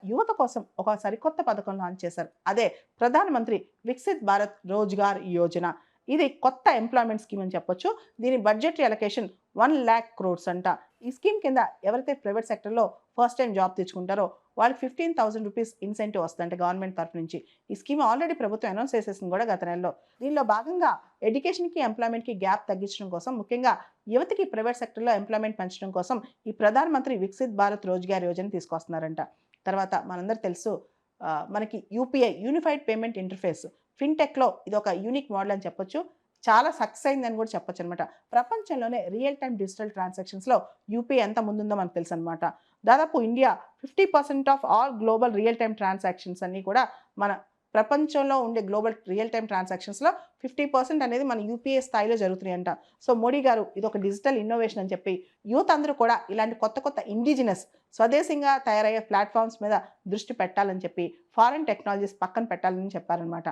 యువత కోసం ఒక సరికొత్త పథకం లాంచ్ చేశారు. అదే ప్రధానమంత్రి వికసిత్ భారత్ రోజ్గార్ యోజన. ఇది కొత్త ఎంప్లాయ్మెంట్ స్కీమ్ అని చెప్పొచ్చు. దీని బడ్జెటరీ అలొకేషన్ 1,00,000 క్రోర్స్ అంట. ఈ స్కీమ్ కింద ఎవరైతే ప్రైవేట్ సెక్టర్‌లో ఫస్ట్ టైమ్ జాబ్ తెచ్చుకుంటారో వాళ్ళకి ₹15,000 ఇన్సెంటివ్ వస్తదంట గవర్నమెంట్ తరఫు నుంచి. ఈ స్కీమ్ ఆల్రెడీ ప్రభుత్వం అనౌన్స్ చేసేసింది కూడా గత నెలలో. దీనిలో భాగంగా ఎడ్యుకేషన్‌కి, ఎంప్లాయ్మెంట్‌కి గ్యాప్ తగ్గించడం కోసం, ముఖ్యంగా యువతకి ప్రైవేట్ సెక్టర్‌లో ఎంప్లాయ్మెంట్ పెంచడం కోసం ఈ ప్రధాన మంత్రి వికసిత్ భారత్ రోజ్గార్ యోజన తీసుకొస్తున్నారంట. తర్వాత మనందరికీ తెలుసు మనకి యూపీఐ యూనిఫైడ్ పేమెంట్ ఇంటర్ఫేస్ ఫిన్‌టెక్‌లో ఇదొక యూనిక్ మోడల్ అని చెప్పొచ్చు. చాలా సక్సెస్ అయిందని కూడా చెప్పొచ్చనమాట. ప్రపంచంలోనే రియల్ టైమ్ డిజిటల్ ట్రాన్సాక్షన్స్‌లో యూపీఐ ఎంత ముందుందో మనకు తెలుసనమాట. దాదాపు India 50% of all global real time transactions అన్నీ కూడా మన ప్రపంచంలో ఉండే గ్లోబల్ రియల్ టైమ్ ట్రాన్సాక్షన్స్‌లో 50% అనేది మన యూపీఐ స్థాయిలో జరుగుతున్నాయంట. సో మోడీ గారు ఇదొక డిజిటల్ ఇన్నోవేషన్ అని చెప్పి యూత్ అందరూ కూడా ఇలాంటి కొత్త కొత్త ఇండిజినస్ స్వదేశీయంగా తయారయ్యే ప్లాట్‌ఫార్మ్స్ మీద దృష్టి పెట్టాలని చెప్పి, ఫారెన్ టెక్నాలజీస్ పక్కన పెట్టాలని చెప్పారనమాట.